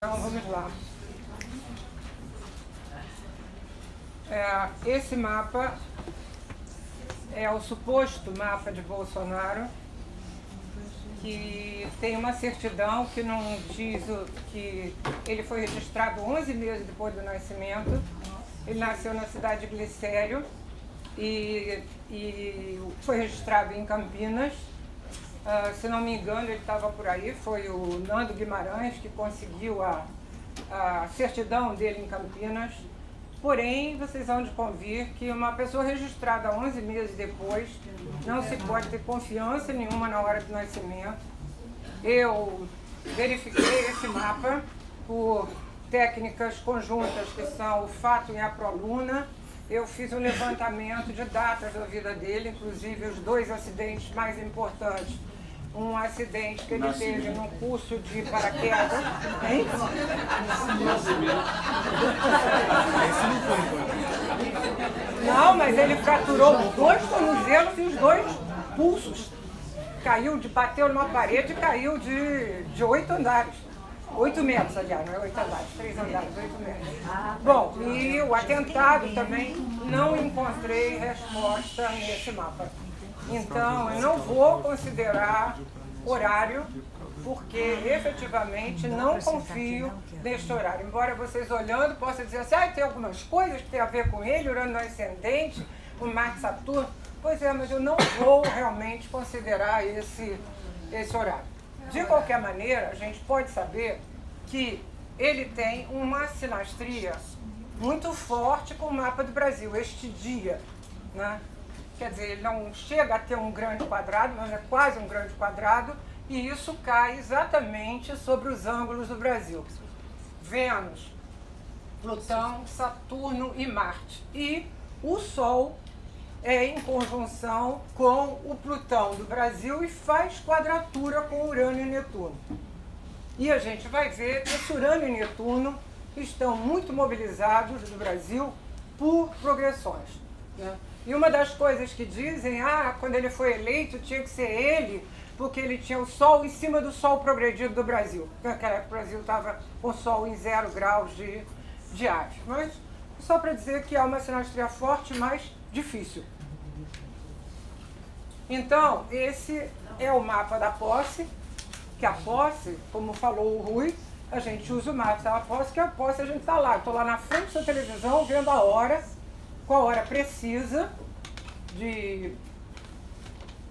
Então, vamos lá. Esse mapa é o suposto mapa de Bolsonaro, que tem uma certidão que não diz que ele foi registrado 11 meses depois do nascimento. Ele nasceu na cidade de Glicério e foi registrado em Campinas. Se não me engano, ele estava por aí, foi o Nando Guimarães que conseguiu a certidão dele em Campinas. Porém, vocês vão de convir que uma pessoa registrada 11 meses depois não se pode ter confiança nenhuma na hora do nascimento. Eu verifiquei esse mapa por técnicas conjuntas que são o fato e a proluna. Eu fiz um levantamento de datas da vida dele, inclusive os dois acidentes mais importantes. Um acidente que ele teve num curso de paraquedas. Hein? Não, mas ele fraturou os dois tornozelos e os dois pulsos. Bateu numa parede e caiu de 8 andares. 8 metros, aliás, não é 8 andares, 3 andares, 8 metros. Bom, e o atentado também não encontrei resposta nesse mapa. Então, eu não vou considerar horário, porque efetivamente não confio neste horário. Embora vocês olhando possam dizer assim, tem algumas coisas que tem a ver com ele, Urano ascendente, o Marte Saturno. Pois é, mas eu não vou realmente considerar esse horário. De qualquer maneira, a gente pode saber que ele tem uma sinastria muito forte com o mapa do Brasil, este dia, né? Quer dizer, ele não chega a ter um grande quadrado, mas é quase um grande quadrado, e isso cai exatamente sobre os ângulos do Brasil. Vênus, Plutão, Saturno e Marte. E o Sol é em conjunção com o Plutão do Brasil e faz quadratura com Urano e Netuno. E a gente vai ver que esse Urano e Netuno estão muito mobilizados no Brasil por progressões, né? E uma das coisas que dizem, quando ele foi eleito tinha que ser ele, porque ele tinha o Sol em cima do Sol progredido do Brasil. Naquela época o Brasil estava com o Sol em 0 graus de Ares. Mas só para dizer que há uma sinastria forte, mas difícil. Então, esse é o mapa da posse, que a posse, como falou o Rui, a gente usa o mapa da posse, que a posse a gente está lá. Estou lá na frente da sua televisão vendo a hora, com a hora precisa, de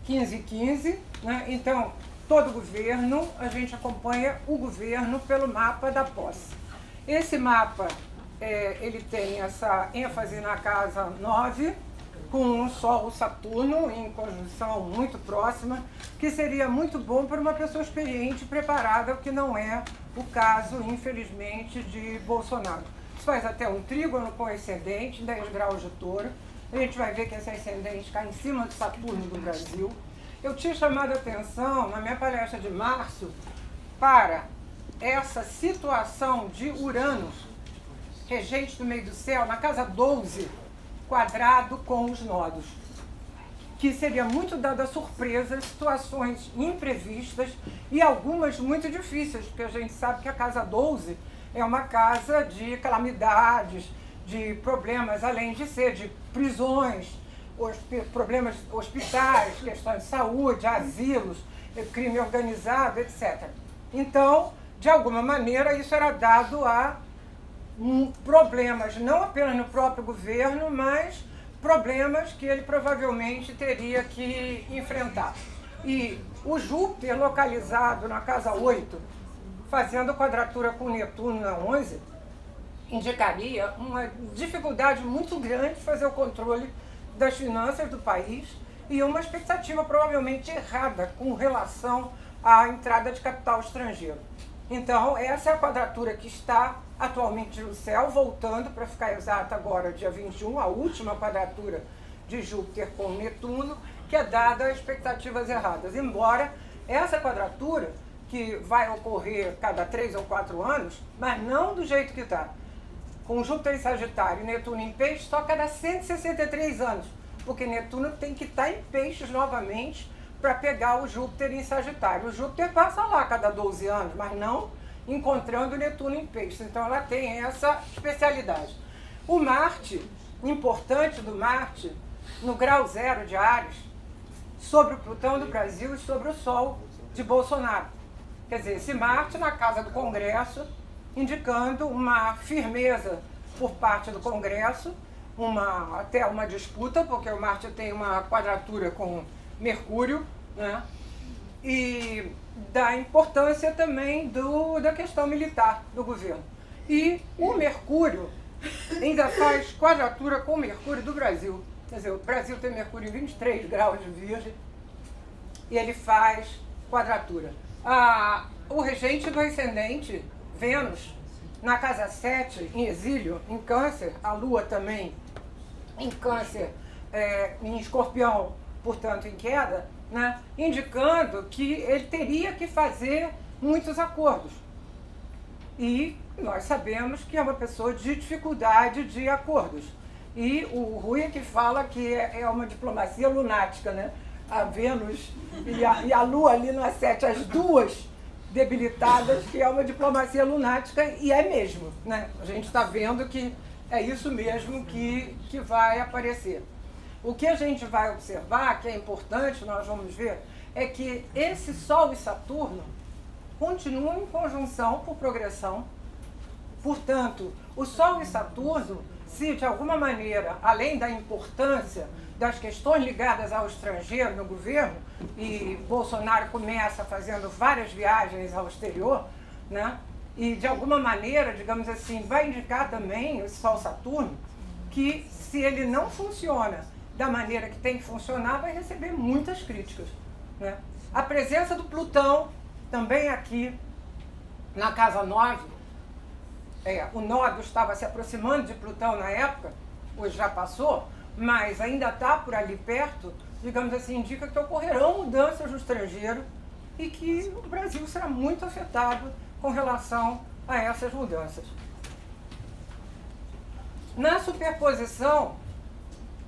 15h15, né? Então, todo governo, a gente acompanha o governo pelo mapa da posse. Esse mapa, ele tem essa ênfase na casa 9, com um Sol Saturno em conjunção muito próxima, que seria muito bom para uma pessoa experiente e preparada, o que não é o caso, infelizmente, de Bolsonaro. Isso faz até um trígono com ascendente, 10 graus de Touro. A gente vai ver que esse ascendente cai em cima do Saturno do Brasil. Eu tinha chamado a atenção, na minha palestra de março, para essa situação de Urano, regente do meio do céu, na casa 12, quadrado com os nodos, que seria muito dada a surpresas, situações imprevistas e algumas muito difíceis, porque a gente sabe que a casa 12 é uma casa de calamidades, de problemas, além de ser de prisões, problemas hospitais, questões de saúde, asilos, crime organizado, etc. Então, de alguma maneira, isso era dado a problemas, não apenas no próprio governo, mas problemas que ele provavelmente teria que enfrentar. E o Júpiter, localizado na casa 8, fazendo quadratura com Netuno na 11, indicaria uma dificuldade muito grande de fazer o controle das finanças do país e uma expectativa provavelmente errada com relação à entrada de capital estrangeiro. Então, essa é a quadratura que está atualmente no céu, voltando, para ficar exata agora, dia 21, a última quadratura de Júpiter com Netuno, que é dada a expectativas erradas. Embora essa quadratura, que vai ocorrer cada 3 ou 4 anos, mas não do jeito que está. Com Júpiter em Sagitário e Netuno em Peixes, só cada 163 anos, porque Netuno tem que estar em Peixes novamente para pegar o Júpiter em Sagitário. O Júpiter passa lá cada 12 anos, mas não encontrando Netuno em Peixes. Então ela tem essa especialidade. O Marte, importante do Marte, no grau 0 de Áries, sobre o Plutão do Brasil e sobre o Sol de Bolsonaro. Quer dizer, esse Marte na casa do Congresso, indicando uma firmeza por parte do Congresso, até uma disputa, porque o Marte tem uma quadratura com Mercúrio, né? E da importância também da questão militar do governo. E o Mercúrio ainda faz quadratura com o Mercúrio do Brasil. Quer dizer, o Brasil tem Mercúrio em 23 graus de Virgem e ele faz quadratura. O regente do ascendente, Vênus, na casa 7, em exílio, em Câncer, a Lua também em Câncer, em Escorpião, portanto em queda, né, indicando que ele teria que fazer muitos acordos. E nós sabemos que é uma pessoa de dificuldade de acordos. E o Rui é que fala que é uma diplomacia lunática, né? A Vênus e a Lua ali no A7, as duas debilitadas, que é uma diplomacia lunática, e é mesmo, né? A gente está vendo que é isso mesmo que vai aparecer. O que a gente vai observar, que é importante, nós vamos ver, é que esse Sol e Saturno continuam em conjunção por progressão. Portanto, o Sol e Saturno, se de alguma maneira, além da importância das questões ligadas ao estrangeiro no governo, e Bolsonaro começa fazendo várias viagens ao exterior, né? E de alguma maneira, digamos assim, vai indicar também esse Sol-Saturno que se ele não funciona da maneira que tem que funcionar, vai receber muitas críticas, né? A presença do Plutão também aqui na casa 9, o Nódo estava se aproximando de Plutão na época, hoje já passou, mas ainda está por ali perto, digamos assim, indica que ocorrerão mudanças no estrangeiro e que o Brasil será muito afetado com relação a essas mudanças. Na superposição,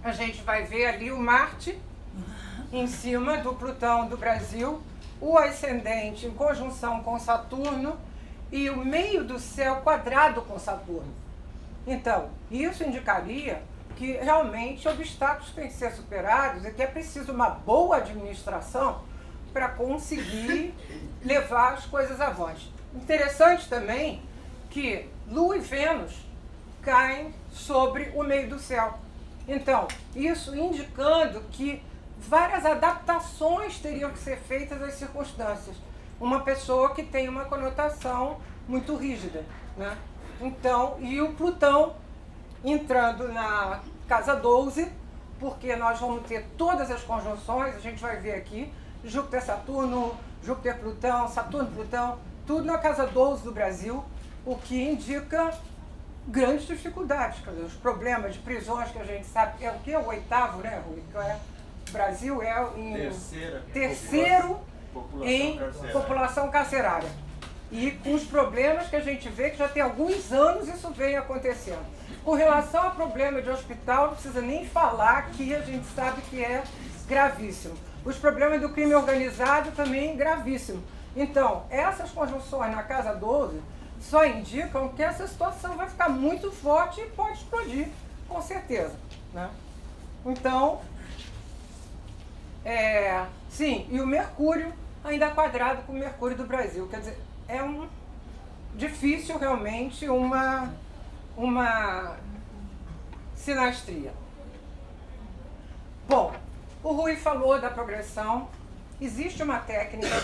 a gente vai ver ali o Marte em cima do Plutão do Brasil, o ascendente em conjunção com Saturno e o meio do céu quadrado com Saturno. Então, isso indicaria que realmente obstáculos têm que ser superados e que é preciso uma boa administração para conseguir levar as coisas avante. Interessante também que Lua e Vênus caem sobre o meio do céu. Então, isso indicando que várias adaptações teriam que ser feitas às circunstâncias. Uma pessoa que tem uma conotação muito rígida, né? Então, e o Plutão entrando na casa 12, porque nós vamos ter todas as conjunções, a gente vai ver aqui, Júpiter-Saturno, Júpiter-Plutão, Saturno-Plutão, tudo na casa 12 do Brasil, o que indica grandes dificuldades, quer dizer, os problemas de prisões que a gente sabe, é o que? O 8º, né, Rui? O Brasil é em terceiro em população carcerária. E com os problemas que a gente vê que já tem alguns anos isso vem acontecendo. Com relação ao problema de hospital, não precisa nem falar que a gente sabe que é gravíssimo. Os problemas do crime organizado também gravíssimo. Então, essas conjunções na casa 12 só indicam que essa situação vai ficar muito forte e pode explodir, com certeza, né? Então, sim, e o Mercúrio ainda quadrado com o Mercúrio do Brasil. Quer dizer, é difícil realmente uma sinastria. Bom, o Rui falou da progressão. Existe uma técnica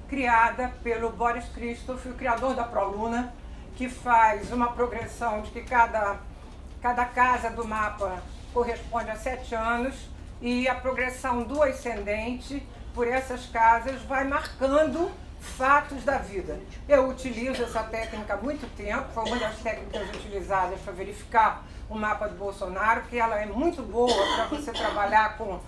criada pelo Boris Christoph, o criador da Proluna, que faz uma progressão de que cada casa do mapa corresponde a 7 anos e a progressão do ascendente por essas casas vai marcando fatos da vida. Eu utilizo essa técnica há muito tempo, foi uma das técnicas utilizadas para verificar o mapa do Bolsonaro, que ela é muito boa para você trabalhar com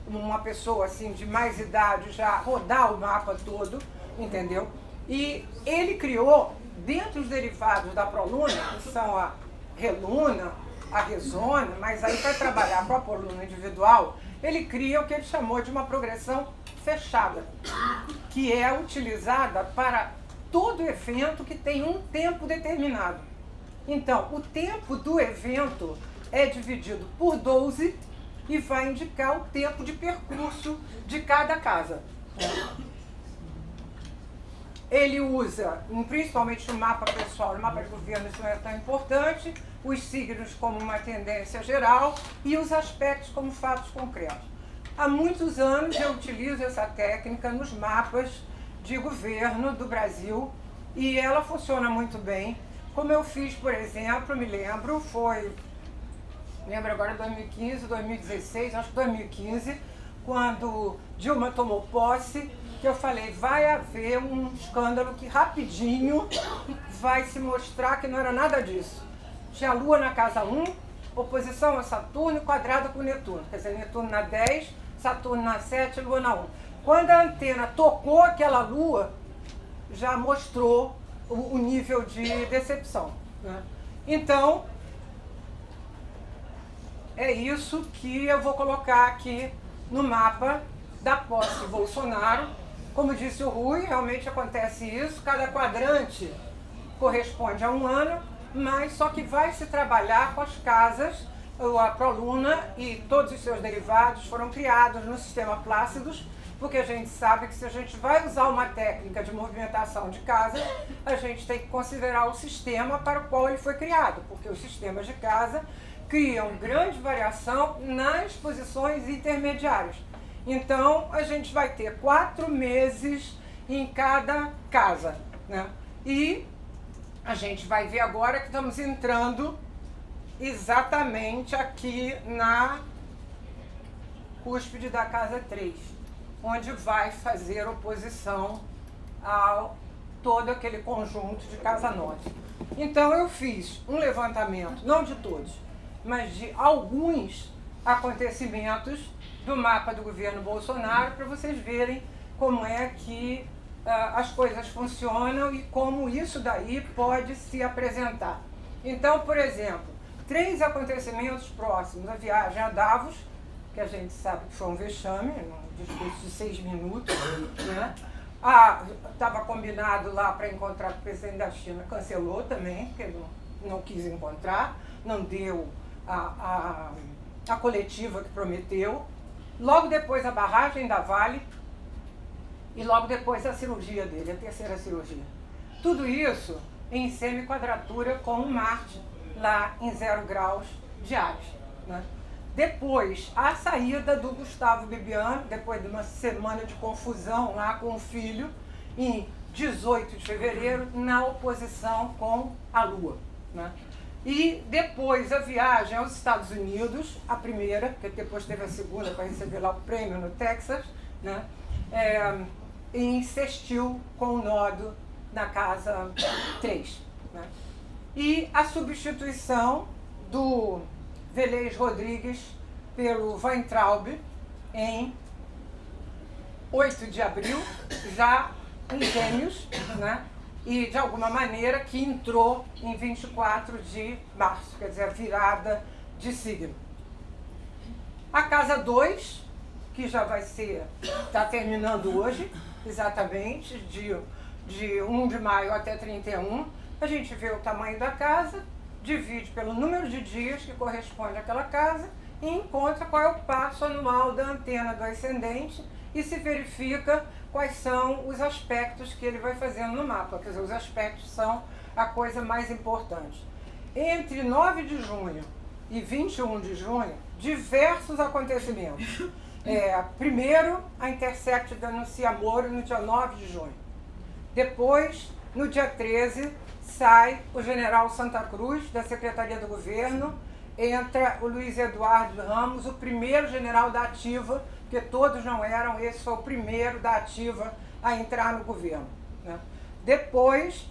uma pessoa assim de mais idade, já rodar o mapa todo, entendeu? E ele criou, dentro dos derivados da Proluna, que são a Reluna, a Rezona, mas aí para trabalhar com a Proluna individual, ele cria o que ele chamou de uma progressão fechada, que é utilizada para todo evento que tem um tempo determinado. Então, o tempo do evento é dividido por 12 e vai indicar o tempo de percurso de cada casa. Ele usa, principalmente no mapa pessoal, no mapa de governo isso não é tão importante, os signos como uma tendência geral e os aspectos como fatos concretos. Há muitos anos eu utilizo essa técnica nos mapas de governo do Brasil e ela funciona muito bem. Como eu fiz, por exemplo, me lembro agora 2015, 2016, acho que 2015, quando Dilma tomou posse, que eu falei, vai haver um escândalo que rapidinho vai se mostrar que não era nada disso. Tinha a Lua na casa 1, oposição a Saturno e quadrada com Netuno. Quer dizer, Netuno na 10, Saturno na 7, Lua na 1. Quando a antena tocou aquela Lua, já mostrou o nível de decepção, né? Então, é isso que eu vou colocar aqui no mapa da posse de Bolsonaro. Como disse o Rui, realmente acontece isso, cada quadrante corresponde a um ano, mas só que vai se trabalhar com as casas, a Proluna e todos os seus derivados foram criados no sistema Plácidos, porque a gente sabe que se a gente vai usar uma técnica de movimentação de casa, a gente tem que considerar o sistema para o qual ele foi criado, porque os sistemas de casa criam grande variação nas posições intermediárias. Então, a gente vai ter 4 meses em cada casa, né? E a gente vai ver agora que estamos entrando exatamente aqui na cúspide da casa 3, onde vai fazer oposição a todo aquele conjunto de casa 9. Então, eu fiz um levantamento, não de todos, mas de alguns acontecimentos do mapa do governo Bolsonaro, para vocês verem como é que as coisas funcionam e como isso daí pode se apresentar. Então, por exemplo, 3 acontecimentos próximos: a viagem a Davos, que a gente sabe que foi um vexame, um discurso de 6 minutos, né? Estava combinado lá para encontrar com o presidente da China, cancelou também, porque não quis encontrar, não deu a coletiva que prometeu. Logo depois a barragem da Vale e logo depois a cirurgia dele, a 3ª cirurgia. Tudo isso em semi-quadratura com o Marte lá em 0 graus de Ares, né? Depois, a saída do Gustavo Bibiano, depois de uma semana de confusão lá com o filho, em 18 de fevereiro, na oposição com a Lua, né? E depois a viagem aos Estados Unidos, a primeira, porque depois teve a segunda para receber lá o prêmio no Texas, né? Insistiu com o nodo na casa 3. Né? E a substituição do Velez Rodrigues pelo Weintraub em 8 de abril, já em Gêmeos, né? E de alguma maneira que entrou em 24 de março, quer dizer, a virada de signo. A casa 2, que já vai ser, está terminando hoje, exatamente, de 1 de maio até 31, a gente vê o tamanho da casa, divide pelo número de dias que corresponde àquela casa e encontra qual é o passo anual da antena do ascendente e se verifica quais são os aspectos que ele vai fazendo no mapa. Quer dizer, os aspectos são a coisa mais importante. Entre 9 de junho e 21 de junho, diversos acontecimentos. Primeiro, a Intersect denuncia Moro no dia 9 de junho. Depois, no dia 13, sai o general Santa Cruz, da Secretaria do Governo, entra o Luiz Eduardo Ramos, o primeiro general da ativa, porque todos não eram, esse foi o primeiro da ativa a entrar no governo, né? Depois,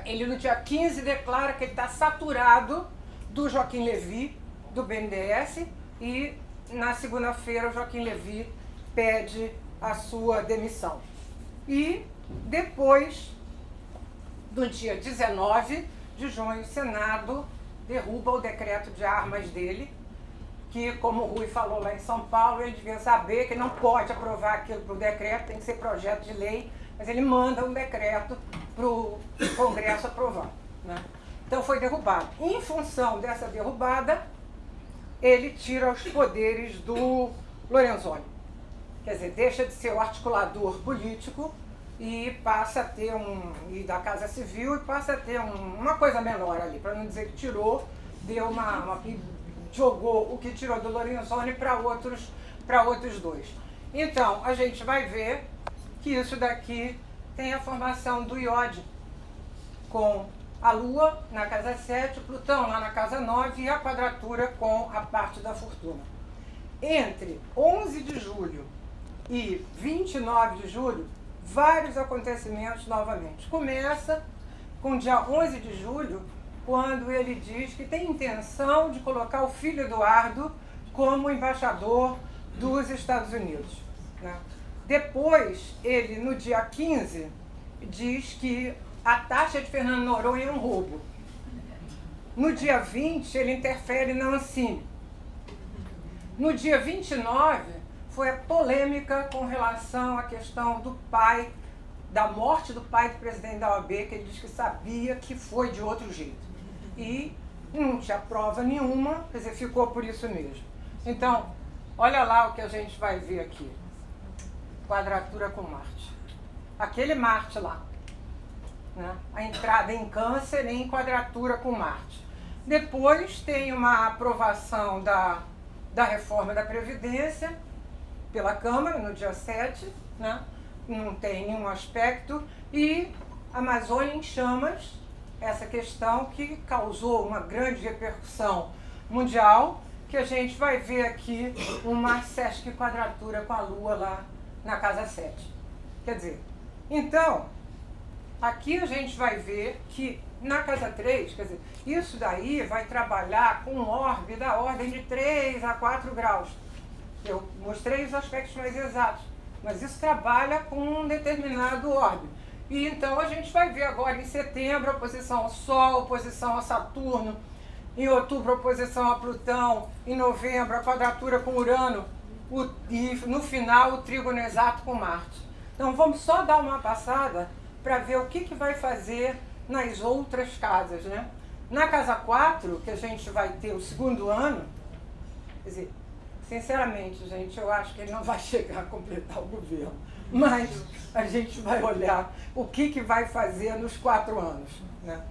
ele no dia 15 declara que ele está saturado do Joaquim Levy, do BNDES, e na segunda-feira o Joaquim Levy pede a sua demissão. E depois, no dia 19 de junho, o Senado derruba o decreto de armas dele, que, como o Rui falou lá em São Paulo, ele devia saber que não pode aprovar aquilo por decreto, tem que ser projeto de lei. mas ele manda um decreto para o Congresso aprovar, né? Então foi derrubado. Em função dessa derrubada, ele tira os poderes do Lorenzoni. Quer dizer, deixa de ser o articulador político e passa a ter e da Casa Civil, e passa a ter uma coisa menor ali, para não dizer que tirou, deu jogou o que tirou do Lorenzoni para outros dois. Então, a gente vai ver que isso daqui tem a formação do Iode, com a Lua na casa 7, Plutão lá na casa 9 e a quadratura com a parte da fortuna. Entre 11 de julho e 29 de julho, vários acontecimentos novamente. Começa com o dia 11 de julho, quando ele diz que tem intenção de colocar o filho Eduardo como embaixador dos Estados Unidos, né? Depois, ele, no dia 15, diz que a taxa de Fernando Noronha é um roubo. No dia 20, ele interfere na Ancine. No dia 29, foi a polêmica com relação à questão do pai, da morte do pai do presidente da OAB, que ele diz que sabia que foi de outro jeito. E não tinha prova nenhuma, quer dizer, ficou por isso mesmo. Então, olha lá o que a gente vai ver aqui. Quadratura com Marte. Aquele Marte lá, né? A entrada em Câncer em quadratura com Marte. Depois tem uma aprovação da reforma da Previdência pela Câmara, no dia 7, né? Não tem nenhum aspecto. E Amazônia em Chamas, essa questão que causou uma grande repercussão mundial, que a gente vai ver aqui uma sesque quadratura com a Lua lá na casa 7. Quer dizer, então, aqui a gente vai ver que na casa 3, quer dizer, isso daí vai trabalhar com um orbe da ordem de 3 a 4 graus. Eu mostrei os aspectos mais exatos, mas isso trabalha com um determinado orbe. E então a gente vai ver agora em setembro a oposição ao Sol, oposição a Saturno, em outubro a oposição a Plutão, em novembro a quadratura com Urano, e no final o trígono exato com Marte. Então vamos só dar uma passada para ver o que vai fazer nas outras casas, né? Na casa 4, que a gente vai ter o segundo ano, quer dizer, sinceramente, gente, eu acho que ele não vai chegar a completar o governo, mas a gente vai olhar o que vai fazer nos 4 anos, né?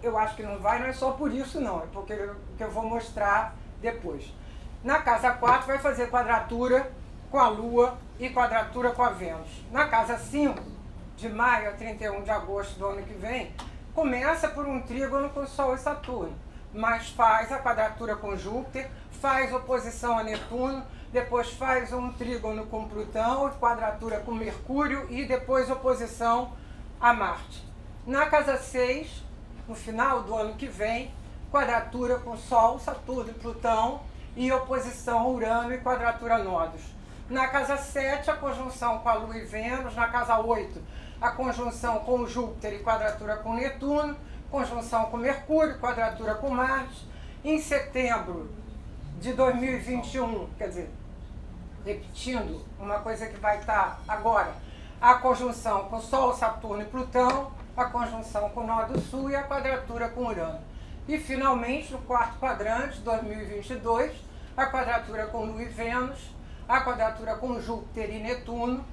Eu acho que não é só por isso não, é porque eu vou mostrar depois. Na casa 4 vai fazer quadratura com a Lua e quadratura com a Vênus. Na casa 5, de maio a 31 de agosto do ano que vem, começa por um trígono com Sol e Saturno, mas faz a quadratura com Júpiter, faz oposição a Netuno, depois faz um trígono com Plutão, quadratura com Mercúrio e depois oposição a Marte. Na casa 6, no final do ano que vem, quadratura com Sol, Saturno e Plutão e oposição a Urano e quadratura Nodos. Na casa 7, a conjunção com a Lua e Vênus. Na casa 8, a conjunção com Júpiter e quadratura com Netuno, conjunção com Mercúrio, quadratura com Marte. Em setembro de 2021, quer dizer, repetindo uma coisa que vai estar agora, a conjunção com Sol, Saturno e Plutão, a conjunção com o Nó do Sul e a quadratura com Urano. E finalmente, no quarto quadrante, 2022, a quadratura com Lua e Vênus, a quadratura com Júpiter e Netuno,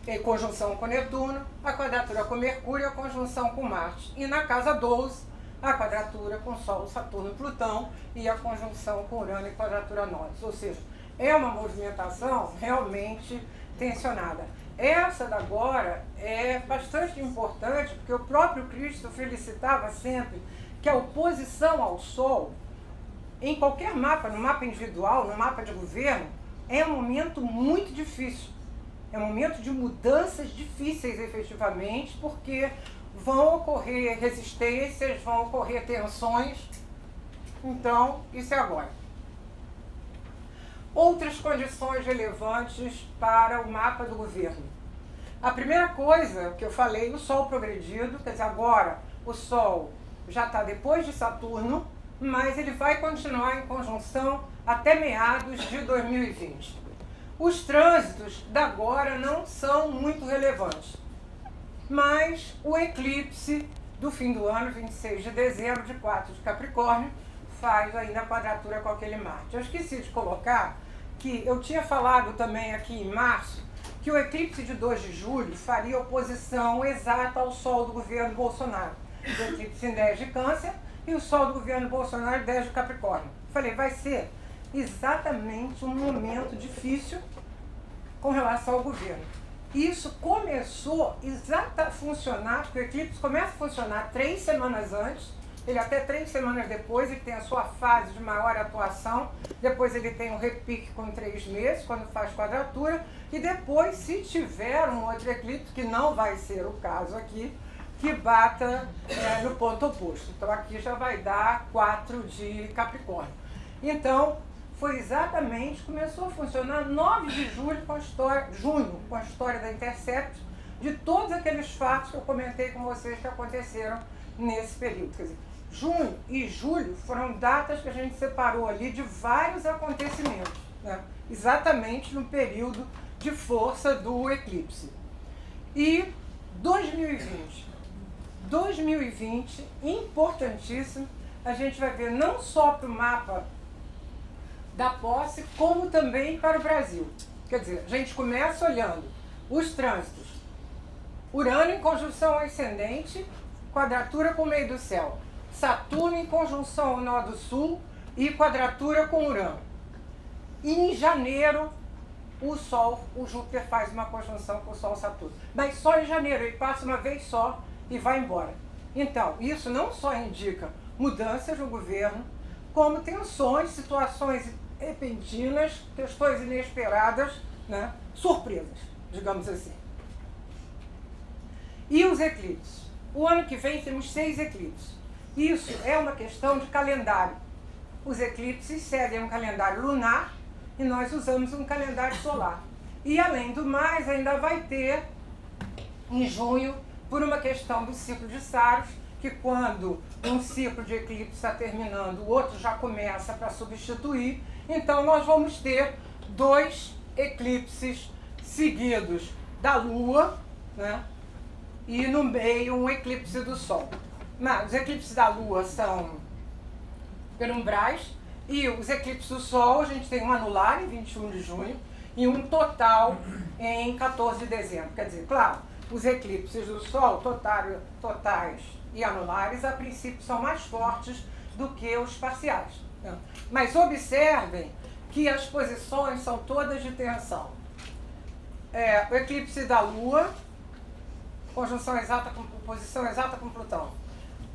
em conjunção com Netuno, a quadratura com Mercúrio e a conjunção com Marte. E na casa 12, a quadratura com Sol, Saturno e Plutão e a conjunção com Urano e quadratura Nodos. Ou seja, é uma movimentação realmente tensionada. Essa da agora é bastante importante, porque o próprio Cristo felicitava sempre que a oposição ao Sol, em qualquer mapa, no mapa individual, no mapa de governo, é um momento muito difícil. É um momento de mudanças difíceis, efetivamente, porque vão ocorrer resistências, vão ocorrer tensões. Então, isso é agora. Outras condições relevantes para o mapa do governo. A primeira coisa que eu falei, o Sol progredido, quer dizer, agora o Sol já está depois de Saturno, mas ele vai continuar em conjunção até meados de 2020. Os trânsitos da agora não são muito relevantes, mas o eclipse do fim do ano, 26 de dezembro, de 4 de Capricórnio, faz ainda a quadratura com aquele Marte. Eu esqueci de colocar que eu tinha falado também aqui em março que o eclipse de 2 de julho faria oposição exata ao Sol do governo Bolsonaro. O eclipse em 10 de Câncer e o Sol do governo Bolsonaro em 10 de Capricórnio. Falei, vai ser exatamente um momento difícil com relação ao governo. Isso começou a funcionar, porque o eclipse começa a funcionar 3 semanas antes, ele até 3 semanas depois, ele tem a sua fase de maior atuação, depois ele tem um repique com 3 meses, quando faz quadratura, e depois, se tiver um outro eclipse, que não vai ser o caso aqui, que bata no ponto oposto. Então aqui já vai dar 4 de Capricórnio. Então, foi exatamente, começou a funcionar 9 de julho com a história, junho, com a história da Intercept, de todos aqueles fatos que eu comentei com vocês que aconteceram nesse período. Quer dizer, junho e julho foram datas que a gente separou ali de vários acontecimentos, né? Exatamente no período de força do eclipse. E 2020, importantíssimo, a gente vai ver não só para o mapa da posse, como também para o Brasil. Quer dizer, a gente começa olhando os trânsitos. Urano em conjunção ao ascendente, quadratura com o meio do céu. Saturno em conjunção ao nó do sul e quadratura com Urano. E em janeiro, o Júpiter faz uma conjunção com o Sol Saturno. Mas só em janeiro, ele passa uma vez só e vai embora. Então, isso não só indica mudanças no governo, como tensões, situações repentinas, questões inesperadas, né? Surpresas, digamos assim. E os eclipses? O ano que vem temos 6 eclipses. Isso é uma questão de calendário. Os eclipses seguem um calendário lunar e nós usamos um calendário solar. E além do mais, ainda vai ter em junho, por uma questão do ciclo de Saros, que quando um ciclo de eclipse está terminando, o outro já começa para substituir. Então nós vamos ter 2 eclipses seguidos da Lua, né? E no meio um eclipse do Sol. Mas os eclipses da Lua são penumbrais e os eclipses do Sol, a gente tem um anular em 21 de junho e um total em 14 de dezembro. Quer dizer, claro, os eclipses do Sol, totais e anulares, a princípio são mais fortes do que os parciais, né? Mas observem que as posições são todas de tensão. O eclipse da Lua, conjunção exata com posição exata com Plutão.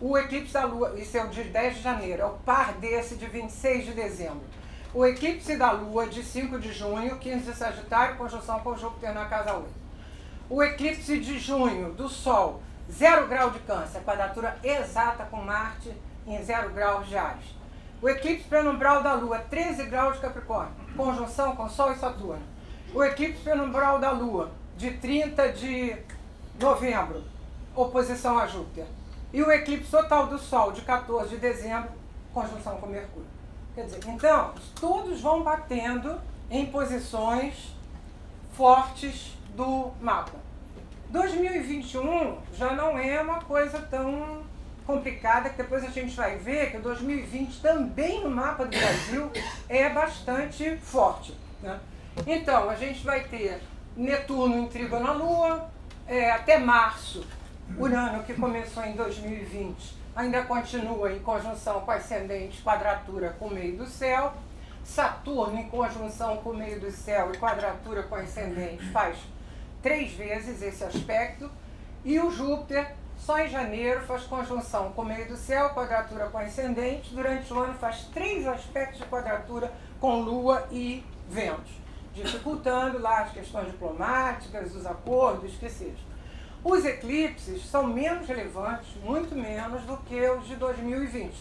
O eclipse da Lua, isso é o de 10 de janeiro, é o par desse de 26 de dezembro. O eclipse da Lua de 5 de junho, 15 de Sagitário, conjunção com Júpiter na casa 8. O eclipse de junho do Sol, 0 grau de Câncer, quadratura exata com Marte em 0 graus de Áries. O eclipse penumbral da Lua, 13 graus de Capricórnio, conjunção com Sol e Saturno. O eclipse penumbral da Lua, de 30 de novembro, oposição a Júpiter. E o eclipse total do Sol, de 14 de dezembro, conjunção com Mercúrio. Quer dizer, então, todos vão batendo em posições fortes do mapa. 2021 já não é uma coisa tão complicada, que depois a gente vai ver que 2020 também no mapa do Brasil é bastante forte, né? Então, a gente vai ter Netuno em trígono na Lua, até março, Urano, que começou em 2020, ainda continua em conjunção com ascendente, quadratura com o meio do céu. Saturno em conjunção com o meio do céu e quadratura com ascendente faz 3 vezes esse aspecto. E o Júpiter, só em janeiro, faz conjunção com o meio do céu, quadratura com ascendente. Durante o ano faz 3 aspectos de quadratura com Lua e Vênus, dificultando lá as questões diplomáticas, os acordos, que seja. Os eclipses são menos relevantes, muito menos do que os de 2020,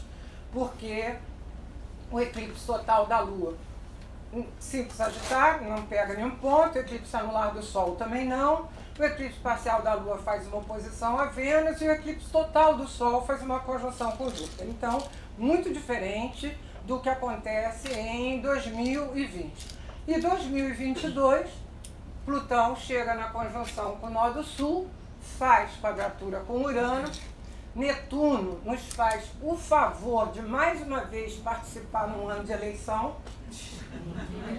porque o eclipse total da Lua, 5 Sagitário, não pega nenhum ponto, o eclipse anular do Sol também não, o eclipse parcial da Lua faz uma oposição a Vênus e o eclipse total do Sol faz uma conjunção com Júpiter. Então, muito diferente do que acontece em 2020. E 2022, Plutão chega na conjunção com o nó do Sul, faz quadratura com Urano, Netuno nos faz o favor de mais uma vez participar num ano de eleição,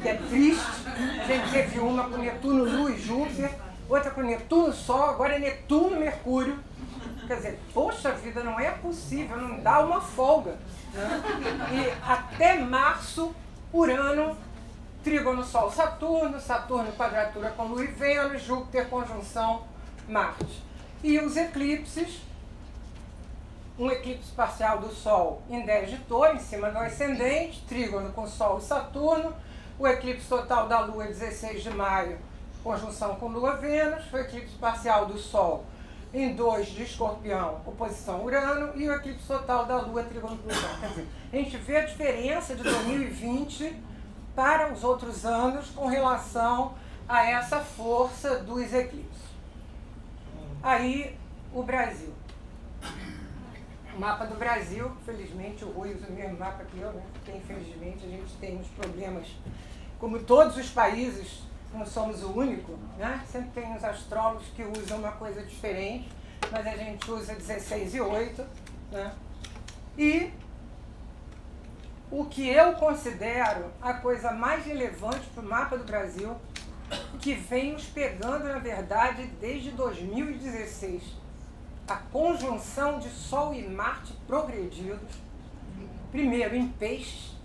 que é triste. A gente teve uma com Netuno, Lua e Júpiter, outra com Netuno, Sol, agora é Netuno, Mercúrio. Quer dizer, poxa vida, não é possível, não dá uma folga, né? E até março, Urano, trígono Sol, Saturno, Saturno quadratura com Lua e Vênus, Júpiter conjunção Marte. E os eclipses, um eclipse parcial do Sol em 10 de Touro, em cima do ascendente, trígono com Sol e Saturno, o eclipse total da Lua, 16 de maio, conjunção com Lua-Vênus, o eclipse parcial do Sol em 2 de Escorpião, oposição Urano, e o eclipse total da Lua, trígono Plutão. Quer dizer, a gente vê a diferença de 2020 para os outros anos com relação a essa força dos eclipses. Aí, o Brasil. O mapa do Brasil, felizmente o Rui usa o mesmo mapa que eu, né? Porque infelizmente a gente tem uns problemas, como todos os países, não somos o único, né? Sempre tem uns astrólogos que usam uma coisa diferente, mas a gente usa 16 e 8, né? E o que eu considero a coisa mais relevante para o mapa do Brasil, que vem nos pegando, na verdade, desde 2016, a conjunção de Sol e Marte progredidos, primeiro em Peixes,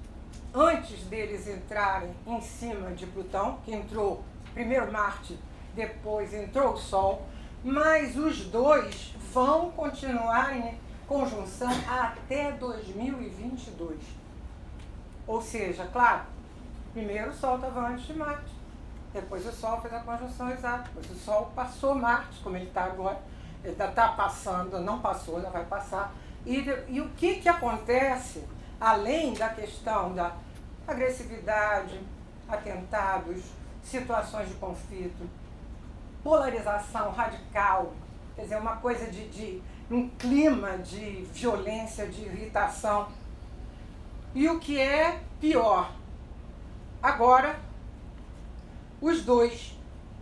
antes deles entrarem em cima de Plutão, que entrou primeiro Marte, depois entrou o Sol, mas os dois vão continuar em conjunção até 2022. Ou seja, claro, primeiro o Sol estava antes de Marte, depois o Sol fez a conjunção exata, depois o Sol passou Marte, como ele está agora. Ele está passando, não passou, ainda vai passar. E o que acontece, além da questão da agressividade, atentados, situações de conflito, polarização radical, quer dizer, uma coisa de um clima de violência, de irritação. E o que é pior, agora, os dois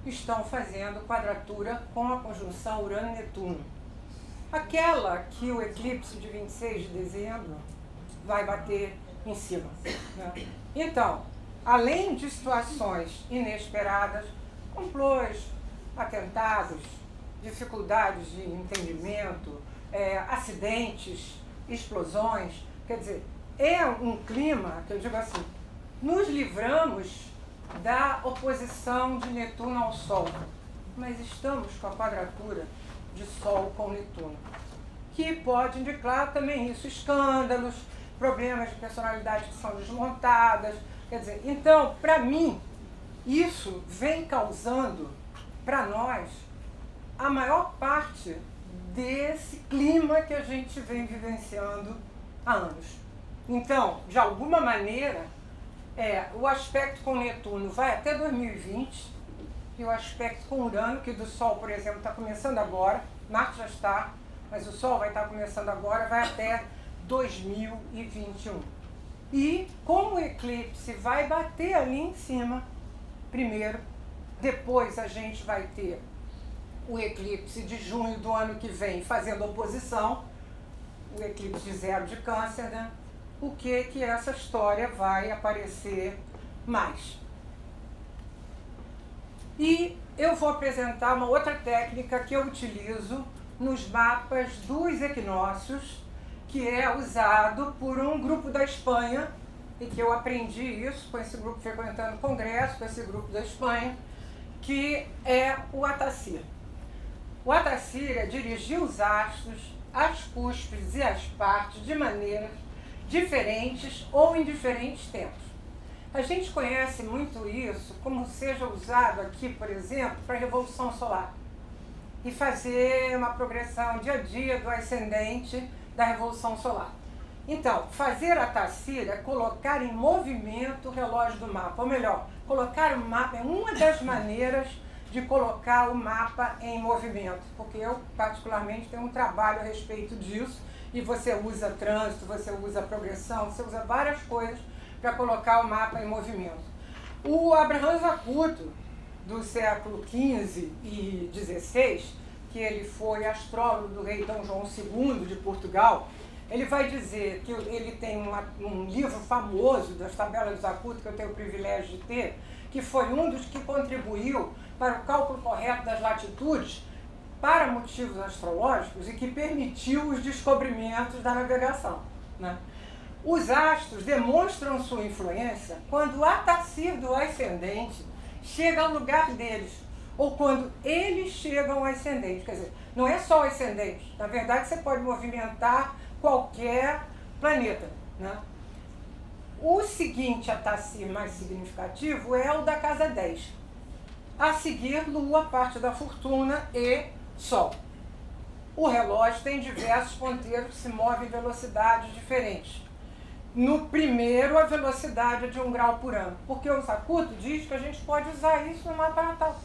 estão fazendo quadratura com a conjunção Urano-Netuno. Aquela que o eclipse de 26 de dezembro vai bater em cima, né? Então, além de situações inesperadas, complôs, atentados, dificuldades de entendimento, acidentes, explosões, quer dizer, é um clima que eu digo assim, nos livramos da oposição de Netuno ao Sol, mas estamos com a quadratura de Sol com Netuno, que pode indicar também isso, escândalos, problemas de personalidade que são desmontadas, quer dizer, então, para mim, isso vem causando, para nós, a maior parte desse clima que a gente vem vivenciando há anos. Então, de alguma maneira, o aspecto com Netuno vai até 2020, e o aspecto com Urano, que do Sol, por exemplo, está começando agora, Marte já está, mas o Sol vai estar começando agora, vai até 2021. E como o eclipse vai bater ali em cima, primeiro, depois a gente vai ter o eclipse de junho do ano que vem fazendo oposição, o eclipse de zero de Câncer, né? O que essa história vai aparecer mais. E eu vou apresentar uma outra técnica que eu utilizo nos mapas dos equinócios, que é usado por um grupo da Espanha, e que eu aprendi isso com esse grupo frequentando o congresso, com esse grupo da Espanha, que é o Atacir. O Atacir é dirigir os astros, as cúspides e as partes de maneiras diferentes ou em diferentes tempos. A gente conhece muito isso como seja usado aqui, por exemplo, para a Revolução Solar e fazer uma progressão dia a dia do ascendente da Revolução Solar. Então, fazer a Atacir é colocar em movimento o relógio do mapa, ou melhor, colocar o mapa é uma das maneiras de colocar o mapa em movimento, porque eu particularmente tenho um trabalho a respeito disso, e você usa trânsito, você usa progressão, você usa várias coisas para colocar o mapa em movimento. O Abraham Zacuto, do século XV e XVI, que ele foi astrólogo do rei Dom João II de Portugal, ele vai dizer que ele tem um livro famoso das tabelas do Zacuto, que eu tenho o privilégio de ter, que foi um dos que contribuiu para o cálculo correto das latitudes para motivos astrológicos e que permitiu os descobrimentos da navegação, né? Os astros demonstram sua influência quando o Atacir do ascendente chega ao lugar deles, ou quando eles chegam ao ascendente. Quer dizer, não é só o ascendente. Na verdade, você pode movimentar qualquer planeta, né? O seguinte Atacir mais significativo é o da casa 10. A seguir, Lua, parte da fortuna, e Sol. O relógio tem diversos ponteiros que se movem em velocidades diferentes. No primeiro, a velocidade é de 1 grau por ano, porque o Zacuto diz que a gente pode usar isso no mapa natal.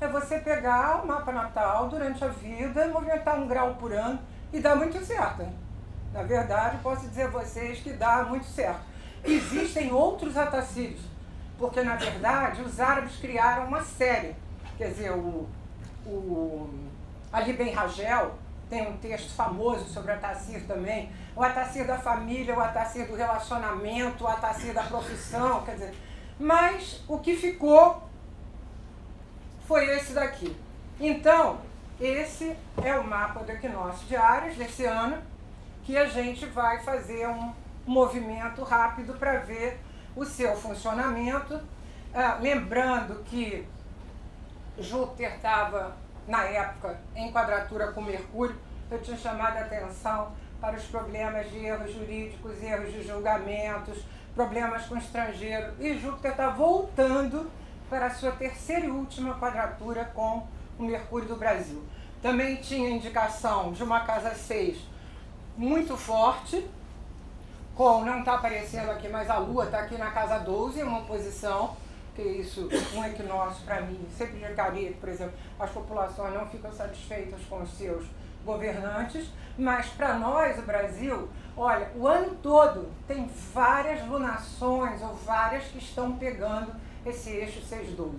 É você pegar o mapa natal durante a vida, movimentar 1 grau por ano e dá muito certo, hein? Na verdade, posso dizer a vocês que dá muito certo. Existem outros Atacírios, porque na verdade os árabes criaram uma série. Quer dizer, Ali Ben Ragel tem um texto famoso sobre o Atacir também, o Atacir da família, o Atacir do relacionamento, o Atacir da profissão, quer dizer, mas o que ficou foi esse daqui. Então, esse é o mapa do equinócio de Áries desse ano, que a gente vai fazer um movimento rápido para ver o seu funcionamento. Lembrando que Júpiter estava, na época, em quadratura com Mercúrio. Eu tinha chamado a atenção para os problemas de erros jurídicos, erros de julgamentos, problemas com estrangeiro. E Júpiter está voltando para a sua terceira e última quadratura com o Mercúrio do Brasil. Também tinha indicação de uma casa 6 muito forte, não está aparecendo aqui, mas a Lua está aqui na casa 12, em uma posição, que isso, um equinócio para mim, sempre indicaria que, por exemplo, as populações não ficam satisfeitas com os seus governantes, mas para nós, o Brasil, olha, o ano todo tem várias lunações ou várias que estão pegando esse eixo 6-12,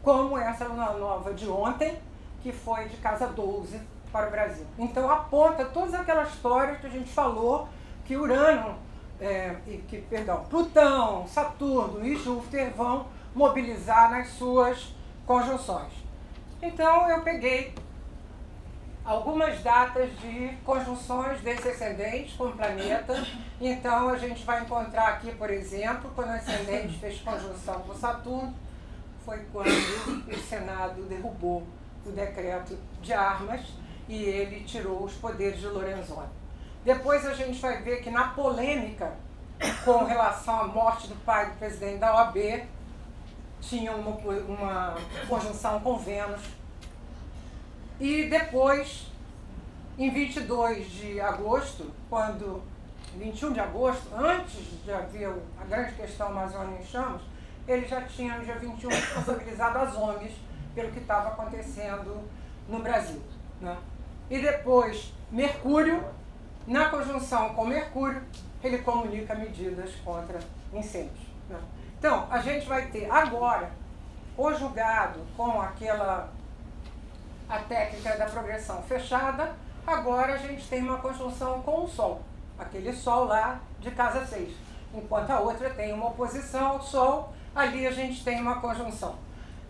como essa luna nova de ontem, que foi de casa 12 para o Brasil. Então aponta todas aquelas histórias que a gente falou, que Plutão, Saturno e Júpiter vão mobilizar nas suas conjunções. Então eu peguei algumas datas de conjunções desse ascendente com o planeta. Então a gente vai encontrar aqui, por exemplo, quando o ascendente fez conjunção com Saturno, foi quando o Senado derrubou o decreto de armas e ele tirou os poderes de Lorenzoni. Depois a gente vai ver que na polêmica com relação à morte do pai do presidente da OAB, tinha uma conjunção com Vênus. E depois, em 22 de agosto, 21 de agosto, antes de haver a grande questão Amazônia em Chamas, ele já tinha no dia 21 responsabilizado as ONGs pelo que estava acontecendo no Brasil, né? E depois, Mercúrio, na conjunção com Mercúrio, ele comunica medidas contra incêndios, né? Então, a gente vai ter agora, conjugado com a técnica da progressão fechada, agora a gente tem uma conjunção com o Sol, aquele Sol lá de casa 6, enquanto a outra tem uma oposição ao Sol, ali a gente tem uma conjunção.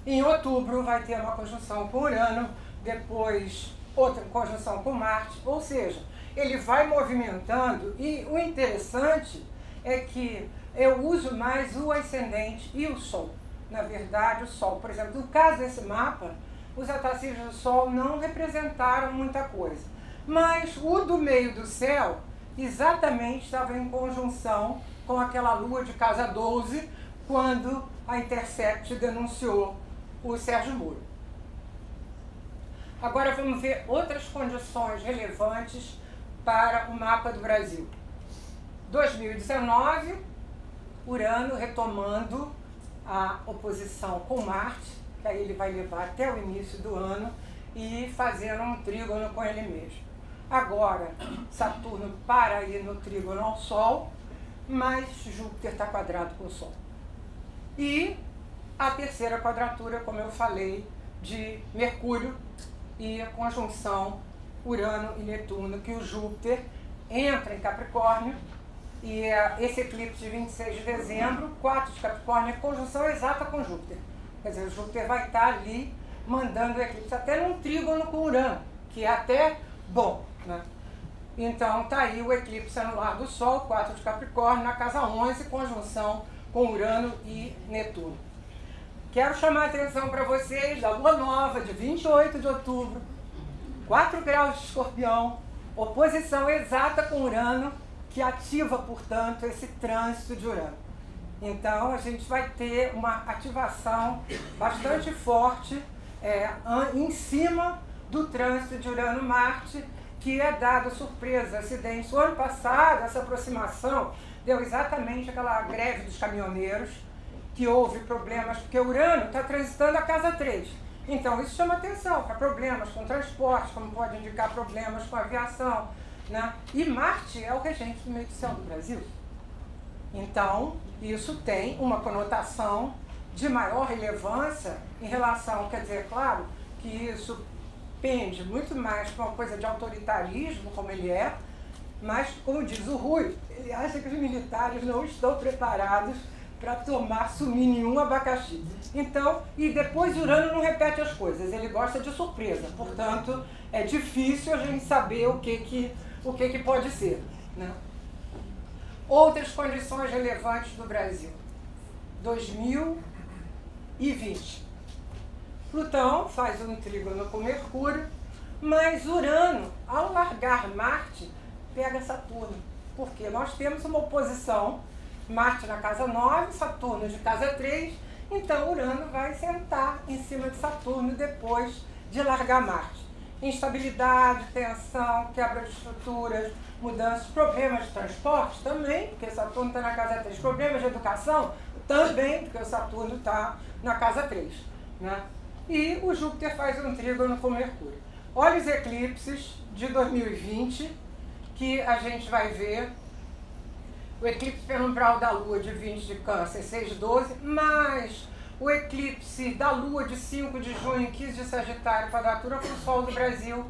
Em outubro vai ter uma conjunção com Urano, depois outra conjunção com Marte, ou seja, ele vai movimentando, e o interessante é que eu uso mais o ascendente e o Sol. Na verdade, o Sol, por exemplo, no caso desse mapa, os Atacírios do Sol não representaram muita coisa. Mas o do meio do céu, exatamente estava em conjunção com aquela lua de casa 12, quando a Intercept denunciou o Sérgio Moro. Agora vamos ver outras condições relevantes para o mapa do Brasil. 2019, Urano retomando a oposição com Marte, que aí ele vai levar até o início do ano, e fazendo um trígono com ele mesmo. Agora, Saturno para ir no trígono ao Sol, mas Júpiter está quadrado com o Sol. E a terceira quadratura, como eu falei, de Mercúrio e a conjunção Urano e Netuno, que o Júpiter entra em Capricórnio, e esse eclipse de 26 de dezembro, 4 de Capricórnio, é conjunção exata com Júpiter. Quer dizer, o Júpiter vai estar ali mandando o eclipse, até num trígono com Urano, que é até bom, né? Então, está aí o eclipse anular do Sol, 4 de Capricórnio, na casa 11, conjunção com Urano e Netuno. Quero chamar a atenção para vocês da Lua Nova, de 28 de outubro, 4 graus de Escorpião, oposição exata com Urano, que ativa, portanto, esse trânsito de Urano. Então, a gente vai ter uma ativação bastante forte em cima do trânsito de Urano-Marte, que é dado surpresa, acidentes. O ano passado, essa aproximação deu exatamente aquela greve dos caminhoneiros, que houve problemas, porque Urano está transitando a casa 3. Então, isso chama atenção para problemas com transporte, como pode indicar problemas com aviação, né? E Marte é o regente do meio do céu do Brasil. Então, isso tem uma conotação de maior relevância em relação, quer dizer, claro, que isso pende muito mais para uma coisa de autoritarismo, como ele é, mas, como diz o Rui, ele acha que os militares não estão preparados para sumir nenhum abacaxi. Então, e depois Urano não repete as coisas, ele gosta de surpresa, portanto, é difícil a gente saber o que pode ser, né? Outras condições relevantes do Brasil. 2020. Plutão faz um trígono com Mercúrio, mas Urano, ao largar Marte, pega Saturno. Porque nós temos uma oposição, Marte na casa 9, Saturno de casa 3, então Urano vai sentar em cima de Saturno depois de largar Marte. Instabilidade, tensão, quebra de estruturas, mudanças, problemas de transporte também, porque Saturno está na casa 3, problemas de educação também, porque o Saturno está na casa 3, né? E o Júpiter faz um trígono com Mercúrio. Olha os eclipses de 2020, que a gente vai ver. O eclipse penumbral da Lua de 20 de Câncer, 6/12, mais o eclipse da Lua de 5 de junho, 15 de Sagitário, quadratura com o Sol do Brasil.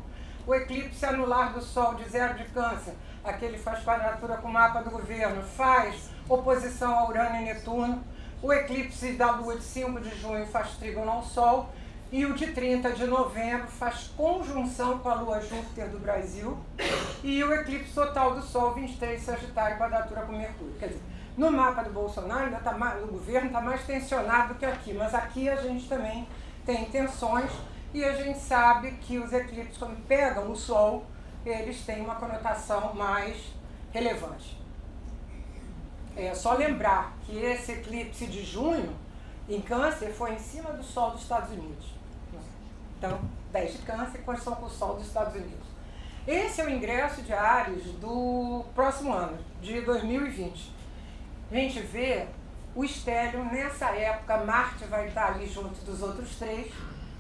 O eclipse anular do Sol de 0 de Câncer, aquele faz quadratura com o mapa do governo, faz oposição a Urano e Netuno. O eclipse da Lua de 5 de junho faz trígono ao Sol. E o de 30 de novembro faz conjunção com a Lua Júpiter do Brasil. E o eclipse total do Sol, 23 de Sagitário, quadratura com Mercúrio. Quer dizer, no mapa do Bolsonaro, ainda tá mais, o governo está mais tensionado do que aqui, mas aqui a gente também tem tensões e a gente sabe que os eclipses, quando pegam o Sol, eles têm uma conotação mais relevante. É só lembrar que esse eclipse de junho, em Câncer, foi em cima do Sol dos Estados Unidos. Então, 10 de Câncer, conjunção com o Sol dos Estados Unidos. Esse é o ingresso de Áries do próximo ano, de 2020. A gente vê o estélio, nessa época, Marte vai estar ali junto dos outros 3,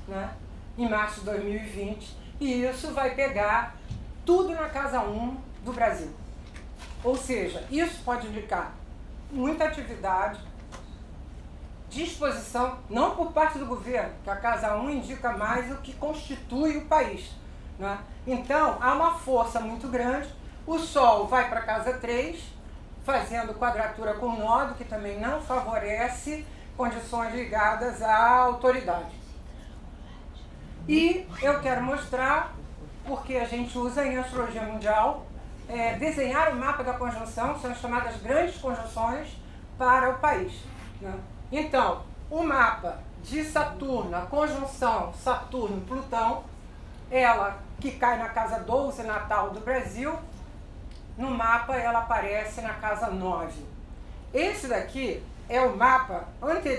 né, em março de 2020, e isso vai pegar tudo na casa 1 do Brasil. Ou seja, isso pode indicar muita atividade, disposição, não por parte do governo, que a casa 1 indica mais o que constitui o país, né? Então, há uma força muito grande, o Sol vai para a casa 3, fazendo quadratura com o Nodo, que também não favorece condições ligadas à autoridade. E eu quero mostrar, porque a gente usa em astrologia mundial, desenhar o mapa da conjunção, são as chamadas grandes conjunções para o país, né? Então, o mapa de Saturno, a conjunção Saturno-Plutão, ela que cai na casa 12 natal do Brasil, no mapa ela aparece na casa 9. Esse daqui é o mapa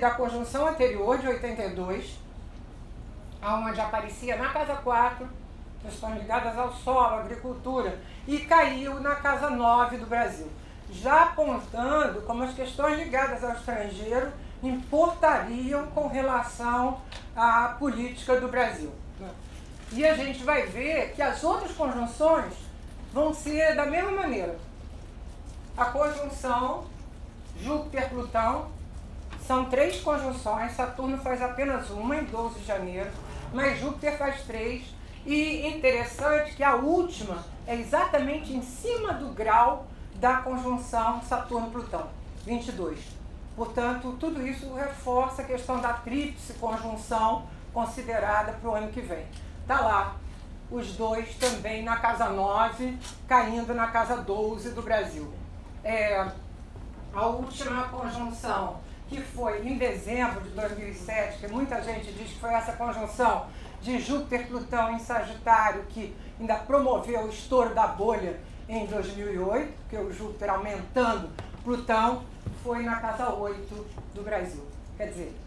da conjunção anterior, de 82, onde aparecia na casa 4, questões ligadas ao solo, agricultura, e caiu na casa 9 do Brasil, já apontando como as questões ligadas ao estrangeiro importariam com relação à política do Brasil. E a gente vai ver que as outras conjunções vão ser da mesma maneira. A conjunção Júpiter-Plutão São 3 conjunções, Saturno faz apenas uma, em 12 de janeiro, mas Júpiter faz 3. E interessante que a última é exatamente em cima do grau da conjunção Saturno-Plutão, 22. Portanto, tudo isso reforça a questão da tríplice conjunção considerada para o ano que vem. Está lá, os dois também na casa 9, caindo na casa 12 do Brasil. A última conjunção, que foi em dezembro de 2007, que muita gente diz que foi essa conjunção de Júpiter-Plutão em Sagitário, que ainda promoveu o estouro da bolha em 2008, porque o Júpiter aumentando Plutão, foi na casa 8 do Brasil. Quer dizer,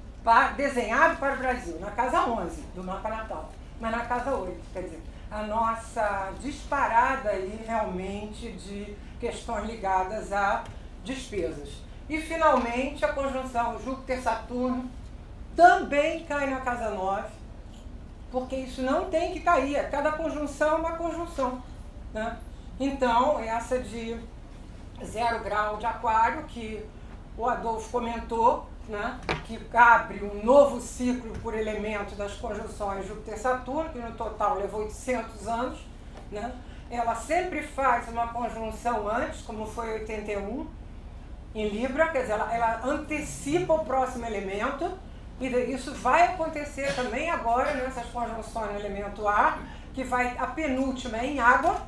desenhado para o Brasil, na casa 11 do mapa natal, mas na casa 8, quer dizer, a nossa disparada aí realmente de questões ligadas a despesas. E finalmente a conjunção Júpiter-Saturno também cai na casa 9, porque isso não tem que cair, cada conjunção é uma conjunção, né? Então, essa de 0 grau de Aquário, que o Adolfo comentou, né, que abre um novo ciclo por elemento das conjunções Júpiter-Saturno, que no total levou 800 anos, né? Ela sempre faz uma conjunção antes, como foi 81, em Libra, quer dizer, ela antecipa o próximo elemento, e isso vai acontecer também agora nessas conjunções no elemento ar, que a penúltima é em água,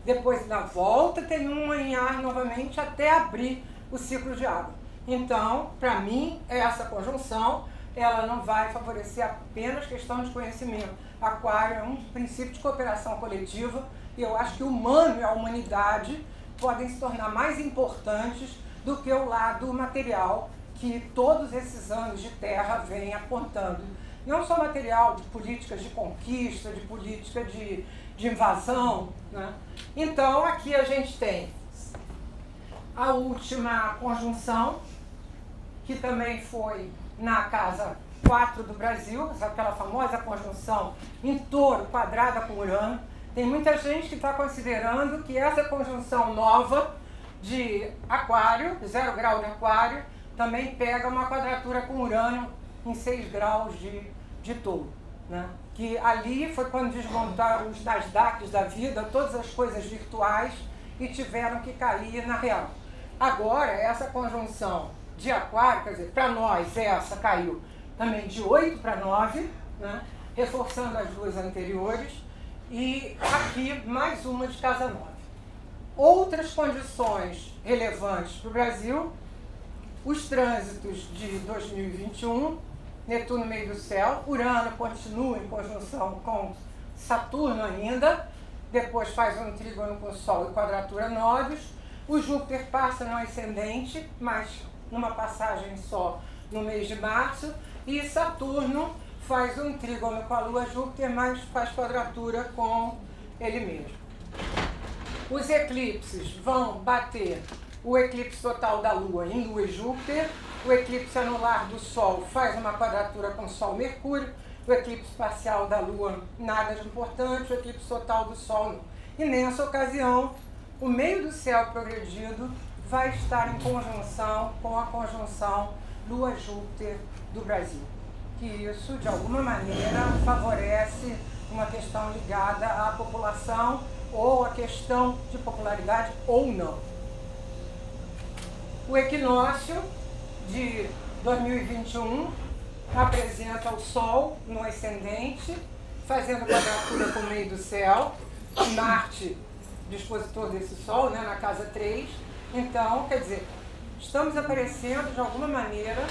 depois na volta tem uma em ar novamente até abrir o ciclo de água. Então, para mim, essa conjunção, ela não vai favorecer apenas questão de conhecimento. Aquário é um princípio de cooperação coletiva, e eu acho que o humano e a humanidade podem se tornar mais importantes do que o lado material que todos esses anos de Terra vem apontando. Não só material de políticas de conquista, de política de invasão, né? Então, aqui a gente tem a última conjunção, que também foi na casa 4 do Brasil, aquela famosa conjunção em Touro quadrada com Urano. Tem muita gente que está considerando que essa conjunção nova de Aquário, 0 grau de Aquário, também pega uma quadratura com Urano em 6 graus de Touro, né? Que ali foi quando desmontaram os Nasdaqs da vida, todas as coisas virtuais, e tiveram que cair na real. Agora, essa conjunção de Aquário, quer dizer, para nós essa caiu também de 8 para 9, né? Reforçando as duas anteriores, e aqui mais uma de casa 9. Outras condições relevantes para o Brasil: os trânsitos de 2021, Netuno no meio do céu, Urano continua em conjunção com Saturno ainda, depois faz um trígono com o Sol e quadratura nodos, o Júpiter passa no ascendente, mas numa passagem só no mês de março, e Saturno faz um trígono com a Lua Júpiter, mas faz quadratura com ele mesmo. Os eclipses vão bater o eclipse total da Lua em Lua e Júpiter, o eclipse anular do Sol faz uma quadratura com Sol e Mercúrio, o eclipse parcial da Lua nada de importante, o eclipse total do Sol não. E nessa ocasião, o meio do céu progredido vai estar em conjunção com a conjunção Lua-Júpiter do Brasil. Que isso, de alguma maneira, favorece uma questão ligada à população, ou a questão de popularidade ou não. O equinócio de 2021 apresenta o Sol no ascendente, fazendo quadratura com o meio do céu, Marte, dispositor desse Sol, né, na casa 3. Então, quer dizer, estamos aparecendo de alguma maneira,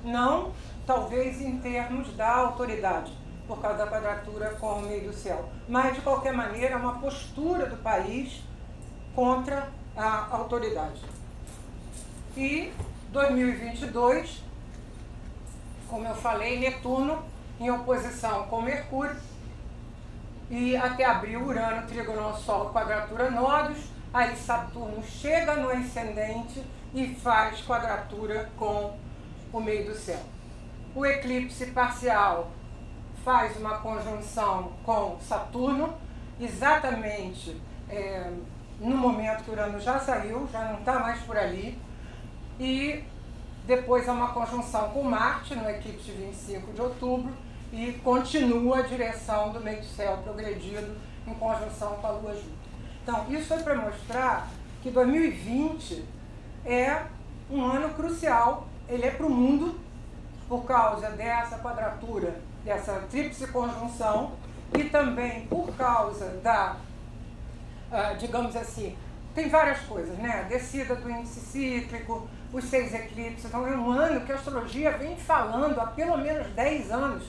não talvez em termos da autoridade, por causa da quadratura com o meio do céu, mas de qualquer maneira é uma postura do país contra a autoridade. E 2022, como eu falei, Netuno em oposição com Mercúrio, e até abril Urano trígono ao Sol, quadratura nodos, aí Saturno chega no ascendente e faz quadratura com o meio do céu. O eclipse parcial faz uma conjunção com Saturno, exatamente no momento que Urano já saiu, já não está mais por ali, e depois é uma conjunção com Marte, no eclipse de 25 de outubro, e continua a direção do meio do céu progredido em conjunção com a Lua Júpiter. Então, isso é para mostrar que 2020 é um ano crucial, ele é para o mundo, por causa dessa quadratura, dessa tríplice conjunção, e também por causa da, digamos assim, tem várias coisas, né? A descida do índice cíclico, os 6 eclipses. Então é um ano que a astrologia vem falando há pelo menos 10 anos,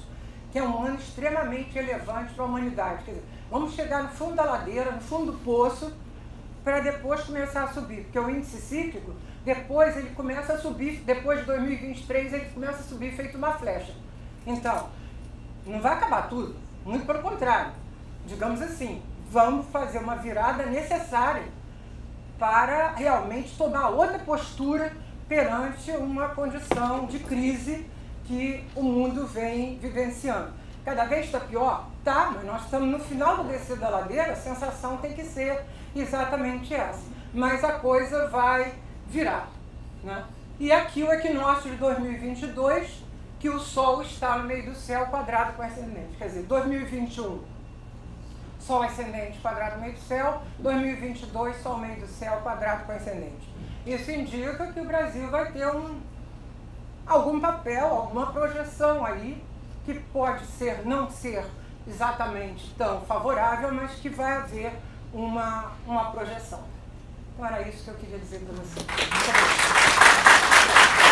que é um ano extremamente relevante para a humanidade. Quer dizer, vamos chegar no fundo da ladeira, no fundo do poço, para depois começar a subir. Porque o índice cíclico, depois ele começa a subir, depois de 2023 ele começa a subir feito uma flecha. Então, não vai acabar tudo, muito pelo contrário. Digamos assim, vamos fazer uma virada necessária para realmente tomar outra postura perante uma condição de crise que o mundo vem vivenciando. Cada vez está pior? Tá, mas nós estamos no final do descer da ladeira, a sensação tem que ser exatamente essa. Mas a coisa vai virar, né? E aqui o equinócio de 2022, que o Sol está no meio do céu quadrado com ascendente. Quer dizer, 2021, Sol ascendente quadrado no meio do céu, 2022, Sol meio do céu quadrado com ascendente. Isso indica que o Brasil vai ter algum papel, alguma projeção aí, que pode ser, não ser exatamente tão favorável, mas que vai haver uma projeção. Então era isso que eu queria dizer para vocês. Muito obrigada.